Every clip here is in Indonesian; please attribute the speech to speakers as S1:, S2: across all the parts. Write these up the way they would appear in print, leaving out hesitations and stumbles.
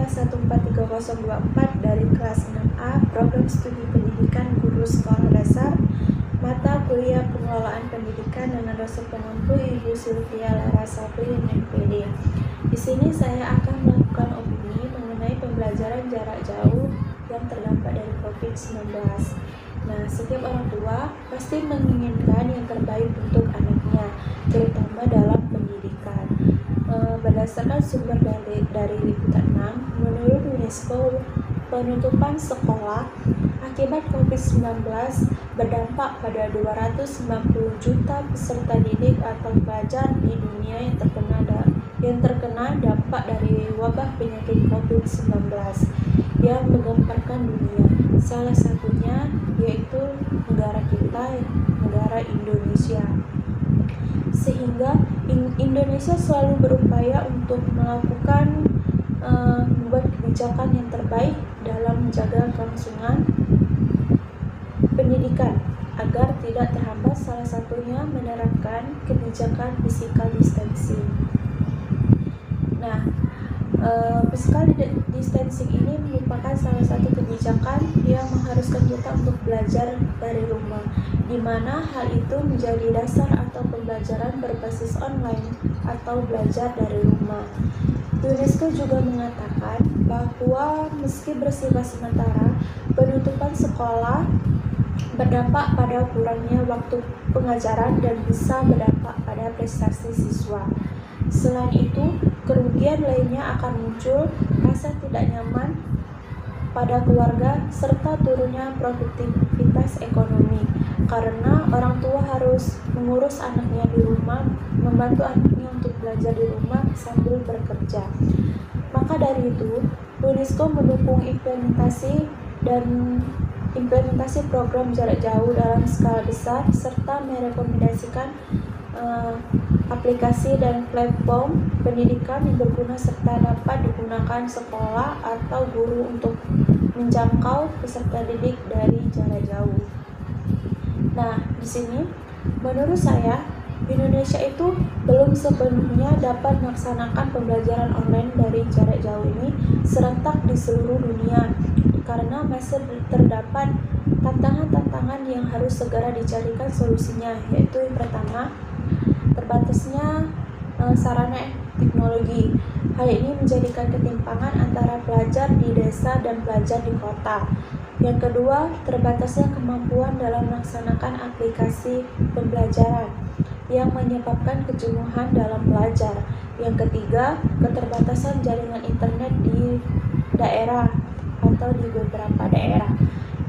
S1: 143024 dari kelas 6A Program Studi Pendidikan Guru Sekolah Dasar Mata Kuliah Pengelolaan Pendidikan dengan dosen pengampu Ibu Sylvia Lara Sapri, MPD. Di sini saya akan melakukan opini mengenai pembelajaran jarak jauh yang terdampak dari COVID-19. Nah, setiap orang tua pasti menginginkan yang terbaik untuk anaknya, terutama dalam pendidikan. Berdasarkan sumber dari Liputan 6, menurut UNESCO, penutupan sekolah akibat COVID-19 berdampak pada 290 juta peserta didik atau pelajar di dunia yang terkena dampak dari wabah penyakit COVID-19 yang menggemparkan dunia. Salah satunya yaitu negara kita, negara Indonesia. Sehingga Indonesia selalu berupaya untuk melakukan membuat kebijakan yang terbaik dalam menjaga kelangsungan pendidikan agar tidak terhambat, salah satunya menerapkan kebijakan physical distancing. Nah, physical distancing ini merupakan salah satu kebijakan yang mengharuskan kita untuk belajar dari rumah, di mana hal itu menjadi dasar atau pembelajaran berbasis online atau belajar dari rumah. UNESCO juga mengatakan bahwa meski bersifat sementara, penutupan sekolah berdampak pada kurangnya waktu pengajaran dan bisa berdampak pada prestasi siswa. Selain itu, kerugian lainnya akan muncul rasa tidak nyaman pada keluarga serta turunnya produktivitas ekonomi karena orang tua harus mengurus anaknya di rumah, membantu anaknya untuk belajar di rumah sambil bekerja. Maka dari itu, UNESCO mendukung implementasi program jarak jauh dalam skala besar serta merekomendasikan aplikasi dan platform pendidikan yang berguna serta dapat digunakan sekolah atau guru untuk menjangkau peserta didik dari jarak jauh. Nah, di sini menurut saya Indonesia itu belum sepenuhnya dapat melaksanakan pembelajaran online dari jarak jauh ini serentak di seluruh dunia karena masih terdapat tantangan-tantangan yang harus segera dicarikan solusinya, yaitu yang pertama, terbatasnya sarana teknologi. Hal ini menjadikan ketimpangan antara pelajar di desa dan pelajar di kota. Yang kedua, terbatasnya kemampuan dalam melaksanakan aplikasi pembelajaran yang menyebabkan kejenuhan dalam belajar. Yang ketiga, keterbatasan jaringan internet di daerah atau di beberapa daerah.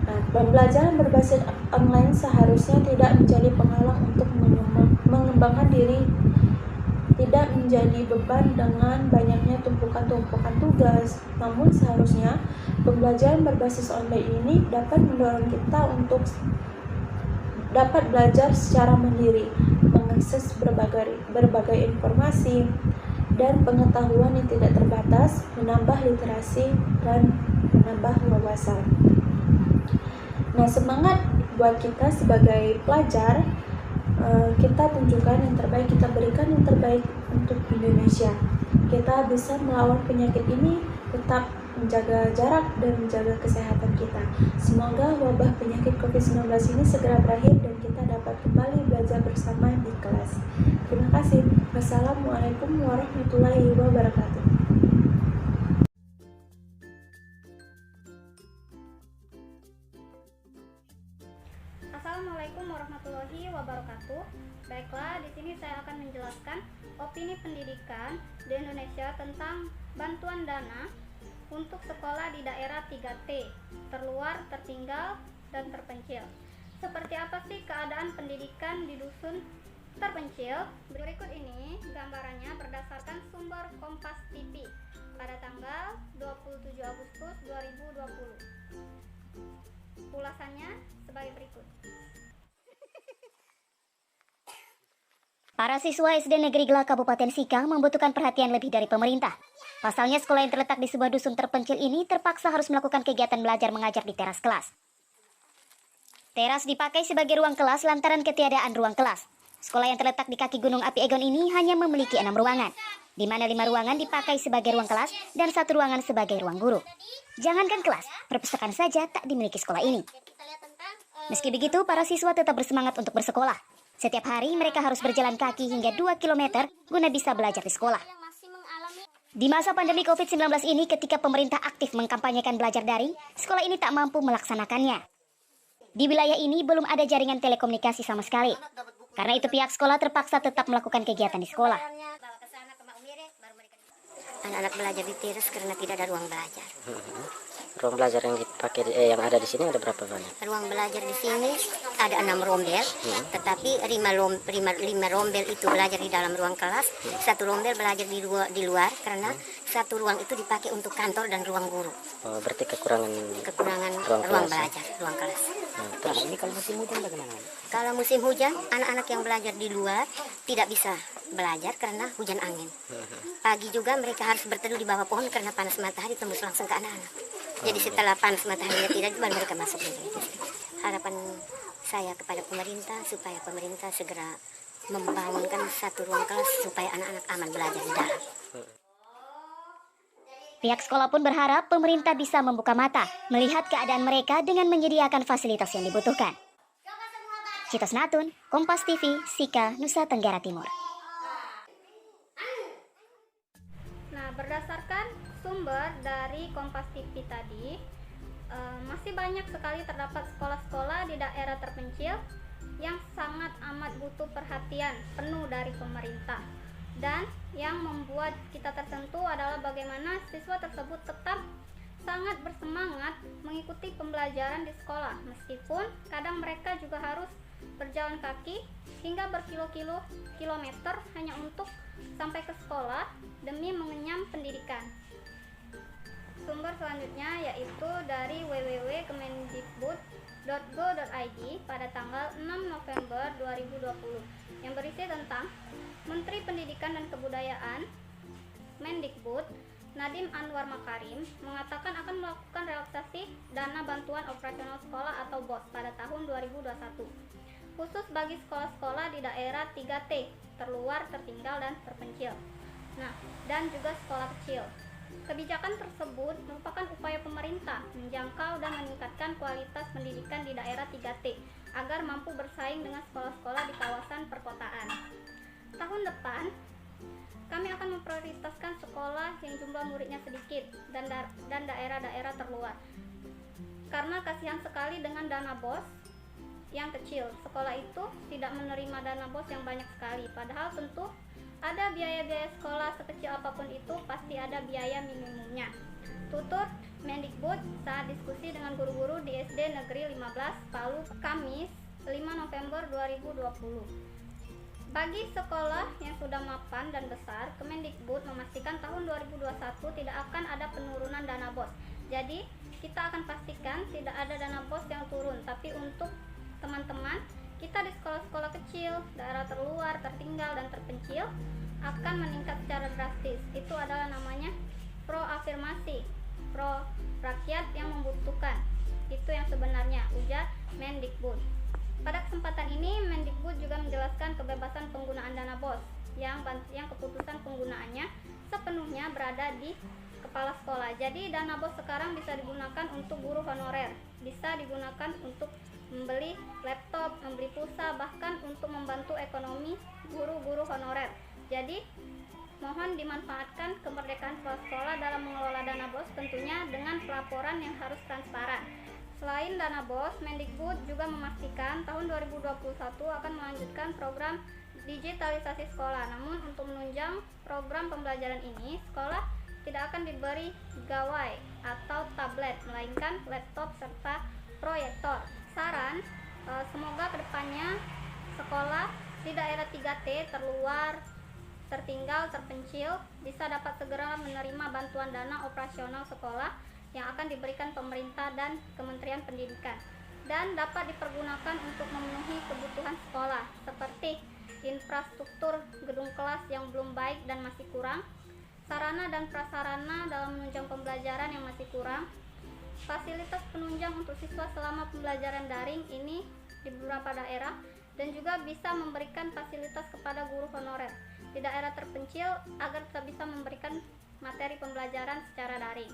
S1: Nah, pembelajaran berbasis online seharusnya tidak menjadi penghalang untuk mengembangkan diri, tidak menjadi beban dengan banyaknya tumpukan tugas. Namun seharusnya pembelajaran berbasis online ini dapat mendorong kita untuk dapat belajar secara mandiri, mengakses berbagai informasi dan pengetahuan yang tidak terbatas, menambah literasi dan menambah wawasan. Nah, semangat buat kita sebagai pelajar, kita tunjukkan yang terbaik, kita berikan yang terbaik untuk Indonesia. Kita bisa melawan penyakit ini, tetap menjaga jarak dan menjaga kesehatan kita. Semoga wabah penyakit COVID-19 ini segera berakhir dan kita dapat kembali belajar bersama di kelas. Terima kasih. Wassalamualaikum warahmatullahi wabarakatuh.
S2: Assalamualaikum warahmatullahi wabarakatuh. Baiklah, di sini saya akan menjelaskan opini pendidikan di Indonesia tentang bantuan dana untuk sekolah di daerah 3T, terluar, tertinggal, dan terpencil. Seperti apa sih keadaan pendidikan di dusun terpencil? Berikut ini gambarannya berdasarkan sumber Kompas TV pada tanggal 27 Agustus 2020. Ulasannya sebagai berikut.
S3: Para siswa SD Negeri Gela Kabupaten Sika membutuhkan perhatian lebih dari pemerintah. Pasalnya sekolah yang terletak di sebuah dusun terpencil ini terpaksa harus melakukan kegiatan belajar mengajar di teras kelas. Teras dipakai sebagai ruang kelas lantaran ketiadaan ruang kelas. Sekolah yang terletak di kaki Gunung Api Egon ini hanya memiliki 6 ruangan. di mana 5 ruangan dipakai sebagai ruang kelas dan 1 ruangan sebagai ruang guru. Jangankan kelas, perpustakaan saja tak dimiliki sekolah ini. Meski begitu, para siswa tetap bersemangat untuk bersekolah. Setiap hari mereka harus berjalan kaki hingga 2 km guna bisa belajar di sekolah. Di masa pandemi COVID-19 ini, ketika pemerintah aktif mengkampanyekan belajar daring, sekolah ini tak mampu melaksanakannya. Di wilayah ini belum ada jaringan telekomunikasi sama sekali. Karena itu pihak sekolah terpaksa tetap melakukan kegiatan di sekolah.
S4: Anak-anak belajar di teras karena tidak ada ruang belajar.
S5: Ruang belajar yang dipakai yang ada di sini ada berapa banyak?
S4: Ruang belajar di sini ada 6 rombel, tetapi 5 rombel itu belajar di dalam ruang kelas, 1 rombel belajar di luar karena 1 ruang itu dipakai untuk kantor dan ruang guru.
S5: Oh, berarti kekurangan
S4: ruang belajar, ruang kelas.
S5: Nah, terus ini kalau musim hujan bagaimana?
S4: Kalau musim hujan, anak-anak yang belajar di luar tidak bisa belajar karena hujan angin. Pagi juga mereka harus berteduh di bawah pohon karena panas matahari tembus langsung ke anak-anak. Jadi setelah panas mataharinya tidak, baru mereka masuk. Harapan saya kepada pemerintah supaya pemerintah segera membangunkan 1 ruang kelas supaya anak-anak aman belajar di dalam.
S3: Pihak sekolah pun berharap pemerintah bisa membuka mata melihat keadaan mereka dengan menyediakan fasilitas yang dibutuhkan. Citos Natun, Kompas TV, Sika, Nusa Tenggara Timur.
S2: Nah, berdasarkan sumber dari Kompas TV tadi, masih banyak sekali terdapat sekolah-sekolah di daerah terpencil yang sangat amat butuh perhatian penuh dari pemerintah. Dan yang membuat kita tersentuh adalah bagaimana siswa tersebut tetap sangat bersemangat mengikuti pembelajaran di sekolah, meskipun kadang mereka juga harus berjalan kaki hingga berkilo-kilometer hanya untuk sampai ke sekolah demi mengenyam pendidikan. Sumber selanjutnya yaitu dari www.kemendikbud.go.id pada tanggal 6 November 2020 yang berisi tentang Menteri Pendidikan dan Kebudayaan Mendikbud Nadiem Anwar Makarim mengatakan akan melakukan relaksasi dana bantuan operasional sekolah atau BOS pada tahun 2021 khusus bagi sekolah-sekolah di daerah 3T, terluar, tertinggal, dan terpencil. Nah, dan juga sekolah kecil. Kebijakan tersebut merupakan upaya pemerintah menjangkau dan meningkatkan kualitas pendidikan di daerah 3T agar mampu bersaing dengan sekolah-sekolah di kawasan perkotaan. Tahun depan, kami akan memprioritaskan sekolah yang jumlah muridnya sedikit dan daerah-daerah terluar. Karena kasihan sekali dengan dana BOS yang kecil, sekolah itu tidak menerima dana BOS yang banyak sekali. Padahal tentu ada biaya-biaya sekolah sekecil apapun itu pasti ada biaya minimumnya. Tutur Mendikbud saat diskusi dengan guru-guru di SD Negeri 15 Palu, Kamis 5 November 2020. Bagi sekolah yang sudah mapan dan besar, Kemendikbud memastikan tahun 2021 tidak akan ada penurunan dana BOS. Jadi, kita akan pastikan tidak ada dana BOS yang turun, tapi untuk teman-teman kita di sekolah-sekolah kecil, daerah terluar, tertinggal, dan terpencil akan meningkat secara drastis. Itu adalah namanya pro-afirmasi, pro rakyat yang membutuhkan. Itu yang sebenarnya, ujar Mendikbud. Pada kesempatan ini, Mendikbud juga menjelaskan kebebasan penggunaan dana BOS yang keputusan penggunaannya sepenuhnya berada di kepala sekolah. Jadi dana BOS sekarang bisa digunakan untuk guru honorer, bisa digunakan untuk membeli laptop, membeli pulsa, bahkan untuk membantu ekonomi guru-guru honorer. Jadi, mohon dimanfaatkan kemerdekaan kepala sekolah dalam mengelola dana BOS tentunya dengan pelaporan yang harus transparan. Selain dana BOS, Mendikbud juga memastikan tahun 2021 akan melanjutkan program digitalisasi sekolah. Namun untuk menunjang program pembelajaran ini, sekolah tidak akan diberi gawai atau tablet, melainkan laptop serta proyektor. Saran, semoga kedepannya sekolah di daerah 3T, terluar, tertinggal, terpencil bisa dapat segera menerima bantuan dana operasional sekolah yang akan diberikan pemerintah dan Kementerian Pendidikan dan dapat dipergunakan untuk memenuhi kebutuhan sekolah seperti infrastruktur gedung kelas yang belum baik dan masih kurang, sarana dan prasarana dalam menunjang pembelajaran yang masih kurang, fasilitas penunjang untuk siswa selama pembelajaran daring ini di beberapa daerah, dan juga bisa memberikan fasilitas kepada guru honorer. di daerah terpencil agar tetap bisa memberikan materi pembelajaran secara daring.